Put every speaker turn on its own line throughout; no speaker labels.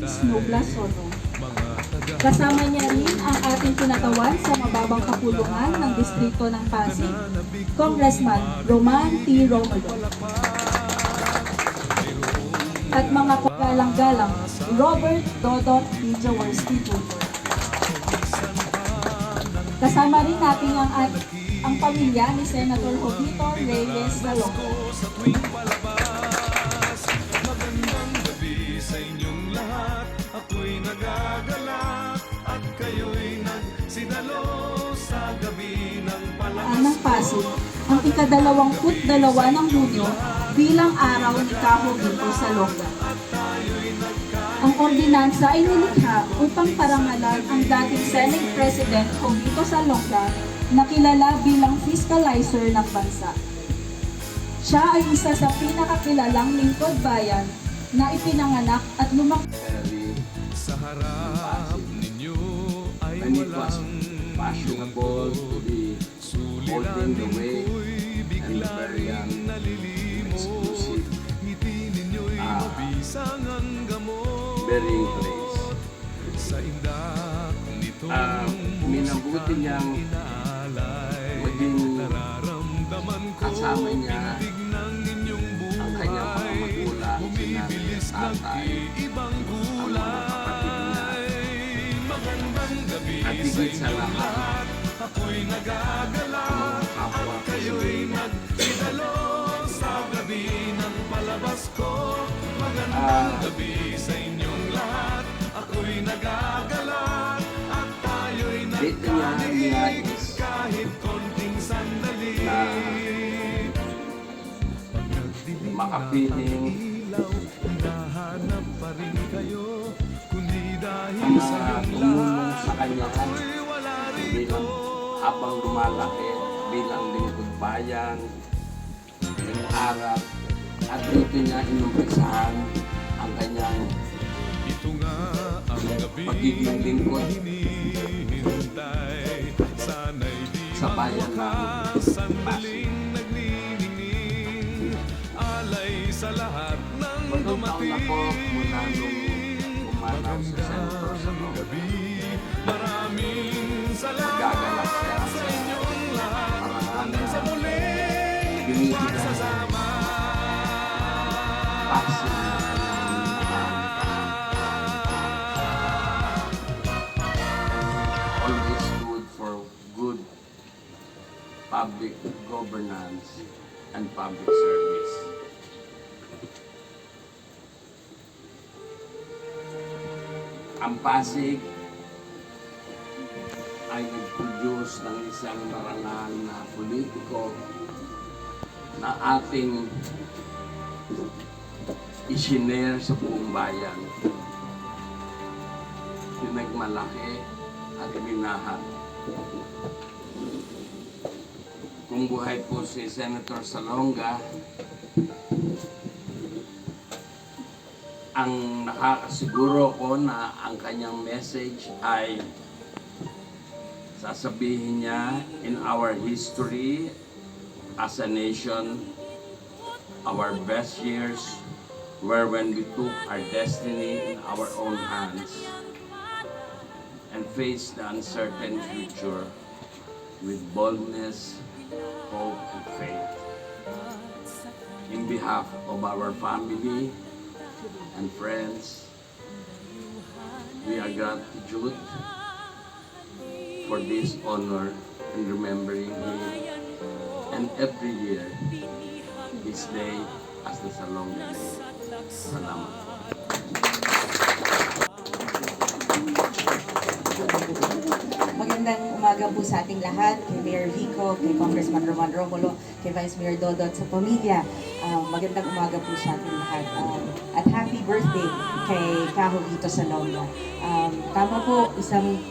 Snobla Soto. Kasama niya rin ang ating tinatawan sa mababang kapulungan ng distrito ng Pasig, Congressman Roman T. Romulo. At mga kagalang-galang Robert Dodot P. Jaworski Jr. Kasama rin natin ang pamilya ni Senator Jovito Reyes Salonga.
Magandang gabi sa inyong lahat. Ako'y nagagalak at kayo'y nagsidalo sa gabi ng
Ng Pasig, ang ika-22 ng Hunyo bilang araw ni Cajo Vito Salonga. Ang ordinansa ay nilikha upang parangalan ang dating Senate President Jovito Salonga na kilala bilang fiscalizer ng bansa. Siya ay isa sa pinakakilalang lingkod bayan na ipinanganak at lumaki
sa harap ninyo ay
And it was
walang
fashionable to be holding the way and very exclusive burying place.
sa indak nito
Minabuti niyang maging kasama niya ang kanyang mga magulang, sina tatay, ang mga kapatid niya. At higit sa lahat,
ako'y nagagala
ang mga kapwa
kayo'y nagsidalo sa gabi ng palabas ko. Magandang gabi sa inyong lahat. Ako'y nagagala at tayo'y
dito niya
nagkakilig
nais
kahit konting sandali.
na
Pag nagdilim na
makapiling
ang ilaw, hinahanap pa rin kayo. Kundi dahil
ang
sa
mga
iyong
tumulong
lahat,
sa kanya
ako'y wala rito.
bilang habang lumalaki bilang lingkod bayan, harap at dito niya inumpisahan ang kanyang
Ito nga ang gabi
pagiging lingkod
hinihintay. Sana'y di
sa bayan namin.
magwakas, sandaling nagniningning. Alay sa lahat ng
Bagong taon na po mula nung
dumating.
umanaw sa Senator Salonga.
Gabi, maraming salamat
Magagalak siya
sa inyong lahat.
parangalan
Sa muling
binibigyan ng
pagsasama.
pasin ng kanyang always good for good public governance and public service. Ang Pasig ay nag-produce ng isang marangal na politiko na ating isinare sa buong bayan. Pinagmalaki at minahal. Kung buhay po si Senator Salonga, ang nakakasiguro ko na ang kanyang message ay sasabihin niya in our history as a nation, our best years were when we took our destiny in our own hands and faced the uncertain future with boldness, hope, and faith. In behalf of our family and friends, we are gratitude for this honor and remembering him, and every year, this day as the Salonga Day. Salamat.
Magandang umaga po sa ating lahat, kay Mayor Vico, kay Congressman Roman Romulo, kay Vice Mayor Dodot sa pamilya. Magandang umaga po sa ating lahat. At happy birthday kay Cajo Vito Salonga. Tama po, isang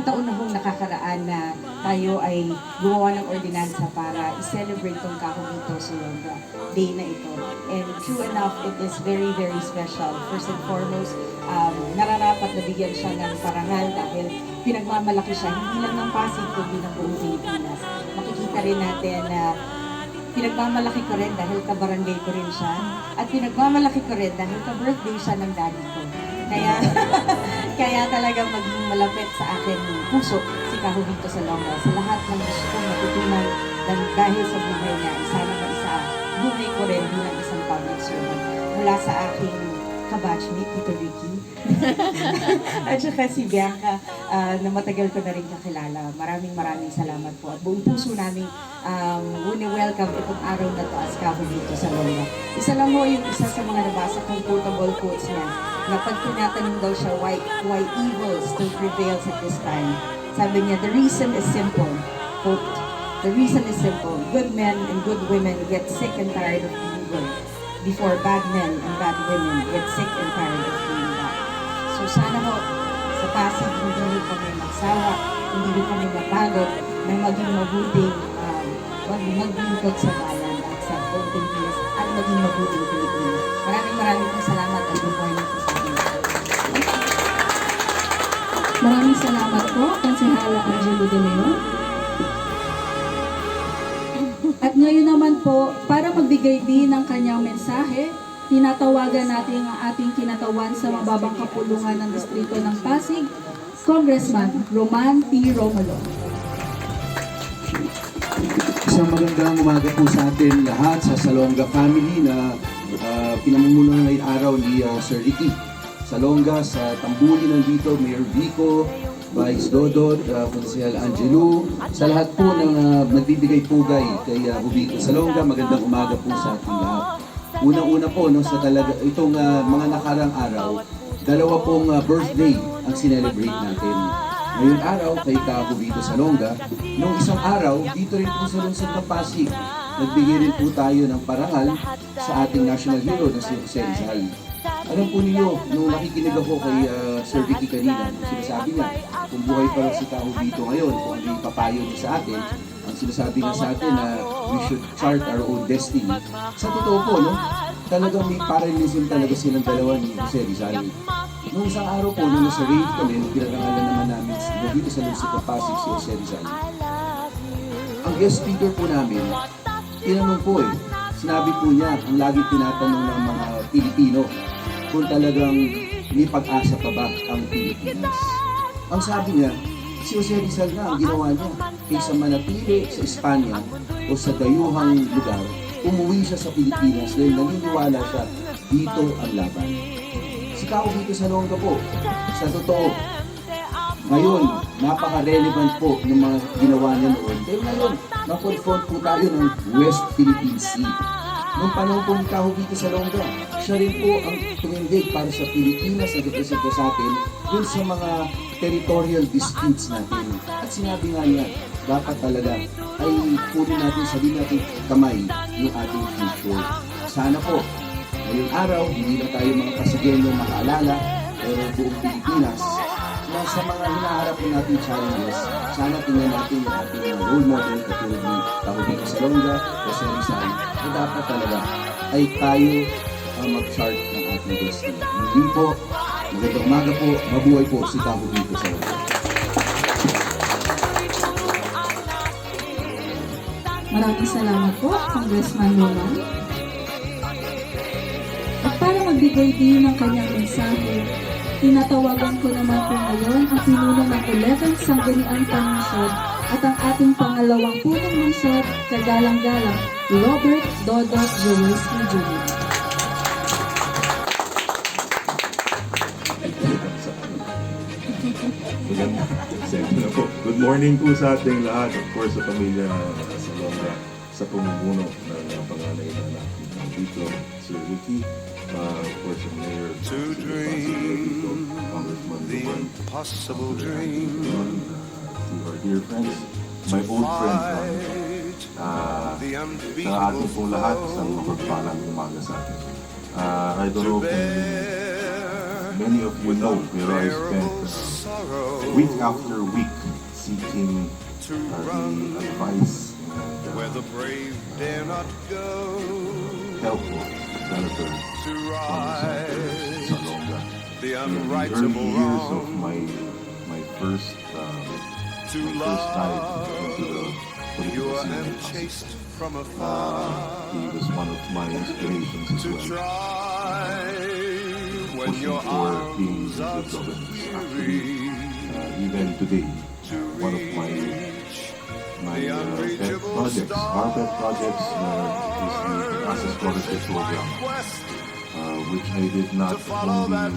taon na hong nakakaraan na tayo ay gumawa ng ordinansa para i-celebrate tong Cajo Vito Salonga Day na ito. And true enough, it is very, very special. First and foremost, nararapat na bigyan siya ng parangal dahil pinagmamalaki siya, hindi lang ng Pasig, kundi ng buong Pilipinas. Makikita rin natin na pinagmamalaki ko rin dahil kabarangay ko rin siya, at pinagmamalaki ko rin dahil ka-birthday siya ng daddy ko. Kaya, kaya talaga maging malapit sa akin puso si Kaho Vito Salonga. Sa lahat ng gusto kong matutunan dahil sa buhay niya, isa na isa, buhay ko rin bilang isang public servant. Mula sa aking kabatchmate, Tito Ricky, at saka si Bianca, na matagal ko na rin kakilala. Maraming salamat po. At buong puso namin welcome itong araw na to as Kaho Vito Salonga. Isa lang mo yung isa sa mga nabasa kong quotable quotes niya, na pag tinatanong daw siya, why evil still prevails at this time? Sabi niya, the reason is simple. Quote, the reason is simple. Good men and good women get sick and tired of being good before bad men and bad women get sick and tired of being bad. So sana ho, sa Pasig, hindi rin kami magsawa, hindi rin kami mapagod na maging mabuting maglingkod sa bayan at sa buong Pilipinas at maging mabuting Pilipinas. Maraming pong salamat at good morning po sa inyo.
Maraming salamat po, Konsehala Angelo De Leon. At ngayon naman po, para magbigay din ng kanyang mensahe, tinatawagan natin ang ating kinatawan sa mababang kapulungan ng distrito ng Pasig, Congressman Roman P. Romulo.
Isang magandang umaga po sa atin lahat sa Salonga family na pinamumunuan ngayong araw ni Sir Ricky Salonga. Sa Tambuli nandito, Mayor Vico, Vice Dodot, Konsehal Angelo, sa lahat po ng nagbibigay pugay kay Vico Salonga, magandang umaga po sa ating lahat. Unang-una po, no, sa talaga, itong mga nakarang araw, dalawa pong birthday ang sinelebrate natin. Ngayong araw, kay Kaho Vito Salonga, noong isang araw, dito rin po sa lungsod ng Pasig, nagbigay rin po tayo ng parangal sa ating national hero na si Jose Rizal. Alam po ninyo, nung nakikinig ako kay Sir Ricky kanina, sinasabi niya, kung buhay pa rin si Kaho Vito ngayon, kung ano yung papayo niya sa atin, ang sinasabi niya sa atin na we should chart our own destiny. Sa totoo po, no, talagang may parallelism talaga silang dalawa ni Jose Rizal. Noong isang araw po, nung nasa rave kami, nung pinarangalan naman namin dito sa lungsod ng Pasig si Jose Rizal, ang guest speaker po namin, tinanong po sinabi po niya, ang lagi tinatanong ng mga Pilipino, kung talagang may pag-asa pa ba ang Pilipinas. Ang sabi niya, si Jose Rizal na ang ginawa niya, kaysa manatili sa Espanya o sa dayuhang lugar, umuwi siya sa Pilipinas dahil naniniwala siya, dito ang laban. Si Kaho Vito Salonga po, sa totoo, ngayon, napaka-relevant po ng mga ginawa niya noon. Pero ngayon, na-confront po tayo ng West Philippine Sea. Noong panahon po ni Kaho Vito Salonga, siya rin po ang tumindig para sa Pilipinas na represento sa atin dun sa mga territorial disputes natin. At sinabi nga niya, dapat talaga ay punin natin, sabihin natin kamay yung ating future. Sana po, ngayong araw, hindi na tayo mga Pasigenyo makaalala, pero buong Pilipinas, na sa mga hinaharap po natin challenges, sana tingnan natin yung ating role model katulad ni Kaho Vito Salonga, Jose Rizal, na dapat talaga ay tayo mag-chart ng ating destiny. Hindi po, magandang umaga po, mabuhay po si Kaho Vito Salonga.
Maraming salamat po, Congressman Roman. At para magbigay din ng kanyang mensahe, tinatawagan ko naman po ngayon ang pinuno ng 11th Sangguniang Panlungsod at ang ating pangalawang punong lungsod, kagalang-galang, Robert Dodot Jaworski Jr.
Good morning po sa ating lahat. Of course, sa pamilya Salonga, sa pamumuno ng panganay na natin dito, Sir Ricky, of course, ang Mayor
To dream
Congressman
the
Roman,
impossible dream,
to our dear friends, my old friends,
fight the
sa ating
unbeatable
po lahat,
foe,
isang mapagpalang umaga sa atin. I don't know
to
kung
bear
many of you know, pero I
their
spent
own sorrow,
week after week seeking
to
the
run
advice
where
and
the brave dare not go,
help of Senator
to
Thomas
ride
Salonga.
the
In the early
unrightable
years of
wrong,
my first
to
dive into the
love
political
pure
scene
and
in Pasig.
chaste from afar,
He was one of my inspirations as
to
well.
try
pushing for being good governance. Actually, even today, one of my pet projects, our pet projects, is the Asa Scholarship Program, which I did not only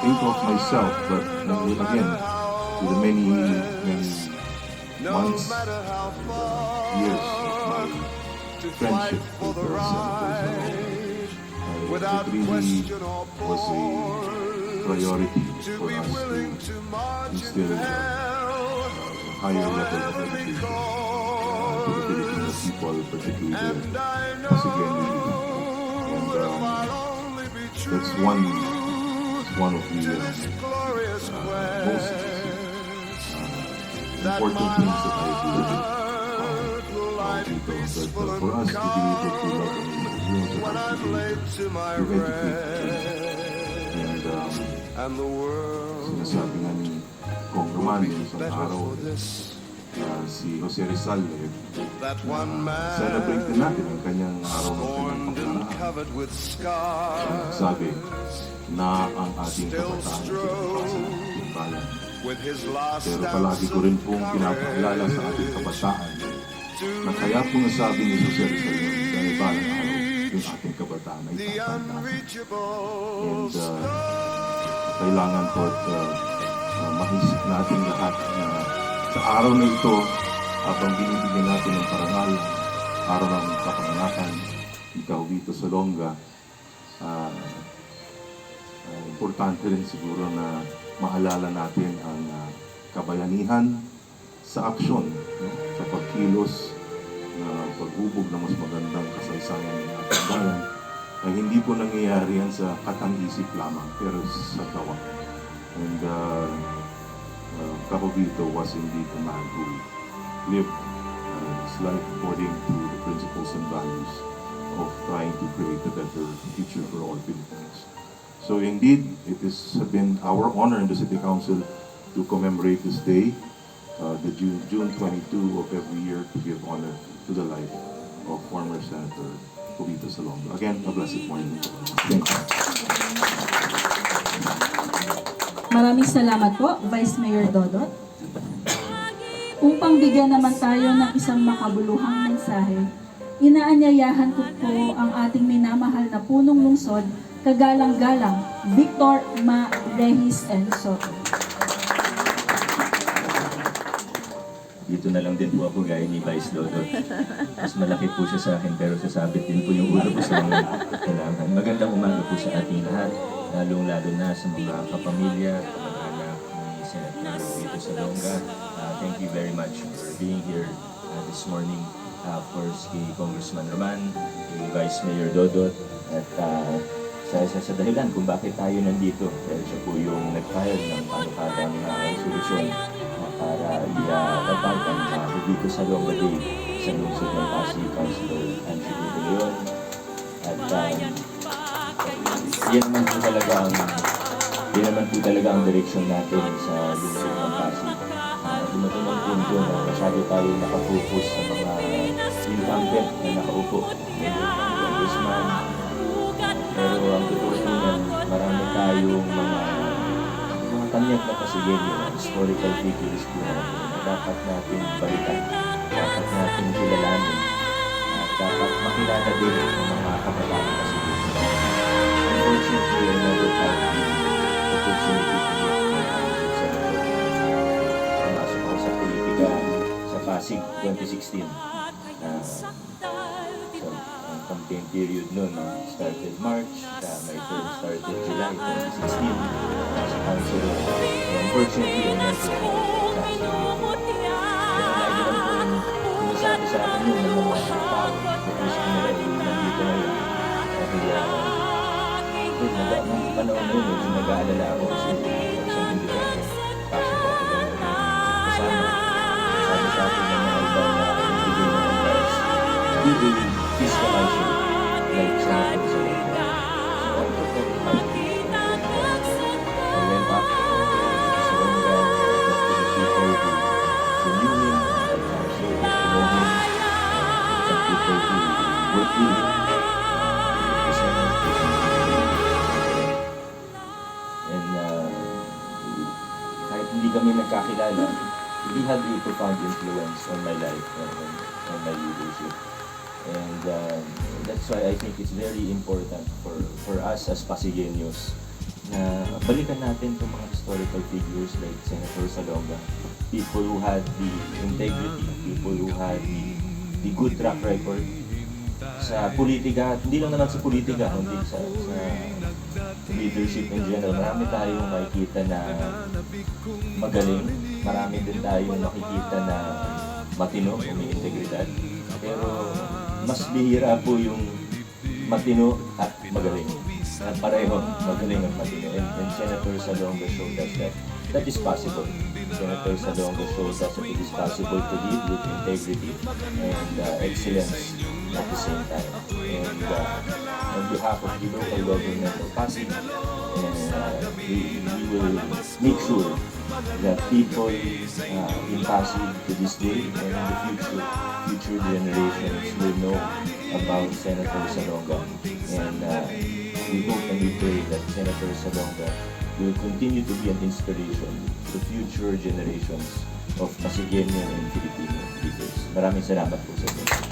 think of myself, but again, with the many months, years of my friendship with the senators, it really was a priority for us to instill higher level of education to the Filipino people, particularly the Pasigueño youth. And that's one of the most important things that I do dito. But for us to be able to love and to educate and sinasabi nga ni Kong Roman isang araw si Jose Rizal celebrate din natin ang kanyang araw ng kanyang pagkalaan. Sabi na ang ating kabataan ay pinapasa ng ating bayan. Pero palagi ko rin pong pinapakilala sa ating kabataan na kaya po nasabi ni Jose Rizal dahil balang araw yung ating kabataan ay tatanda. And kailangan po at maisip natin lahat na sa araw na ito, habang binibigyan natin ng parangal, araw ng kapanganakan, ikaw dito sa Longga, importante rin siguro na maalala natin ang kabayanihan sa aksyon, no? Sa pagkilos na paghubog na mas magandang kasaysayan ng ating bayan, ay hindi po nangyayari yan sa katang-isip lamang, pero sa tawa. And Kahogito was indeed a man who lived his life according to the principles and values of trying to create a better future for all Filipinos. So indeed, it has been our honor in the City Council to commemorate this day, the June 22 of every year, to give honor to the life of former Senator Jovito Salonga. Again, a blessed morning. Thank you.
Maraming salamat po, Vice Mayor Dodot. Upang bigyan naman tayo ng isang makabuluhang mensahe, inaanyayahan ko po ang ating minamahal na punong lungsod, kagalang-galang Victor Ma. Rehis N. Soto.
Dito na lang din po ako gaya ni Vice Dodot. Mas malaki po siya sa akin pero sasabit din po yung ulo ko sa mga kailangan. Magandang umaga po sa ating lahat, lalong-lalo na sa mga kapamilya, kamag-anak ni Senator Jovito Salonga. Thank you very much for being here this morning. Of course, kay Congressman Roman, kay Vice Mayor Dodot, at sa dahilan kung bakit tayo nandito. Dahil siya po yung nag-file ng panukadang resolusyon para itatag ang Jovito Salonga Day sa lungsod ng Pasig, Councilor Angelo De Leon. At yan naman po talaga ang direksyon natin sa lungsod ng Pasig. Dumating ang punto na masyado tayo nakafocus sa mga incumbent na nakaupo. Congressman. Pero ang totoo niyan, marami tayong mga tanyag na Pasigueño, historical figures po natin na dapat natin balikan, dapat natin kilalanin, at dapat makilala din ng mga kabataan Pasigueño. Unfortunately, I never had the opportunity to meet Senator. Pumasok ako sa politika sa Pasig 2016. So, ang campaign period noon started March, my term started July 2016 as a councilor. Unfortunately, I never had the chance to meet him. Kaya lagi lang po yung sinasabi sa akin yun ng mga tao, because nila yung nandito ngayon. Kaya nung panahon na yun, nag-aalala ako kasi sa hindi ka pasok ako lang kasama. Sabi sa akin ng mga iba na nagbigay ng advice, do the fiscalizer like Senator Salonga. So I took that advice. I went back to Salonga, to the people who knew him, and also to know him, and people who worked with him. hindi kami nagkakilala, he had a profound influence on my life and on my leadership. And that's why I think it's very important for us as Pasigueños na balikan natin itong mga historical figures like Senator Salonga, people who had the integrity, people who had the good track record sa politika, hindi lang naman sa politika, kundi sa leadership in general. Marami tayong makikita na magaling, marami din tayong makikita na matino, may integridad, pero mas bihira po yung matino at magaling. At pareho, magaling at matino. And Senator Salonga showed us that is possible. Senator Salonga shows us that it is possible to lead with integrity and excellence at the same time. And on behalf of the local government of Pasig, we will make sure that people in Pasig to this day and in the future generations will know about Senator Salonga. And we hope and we pray that Senator Salonga will continue to be an inspiration to future generations of Pasigueño and Filipino leaders. Maraming salamat po sa inyo.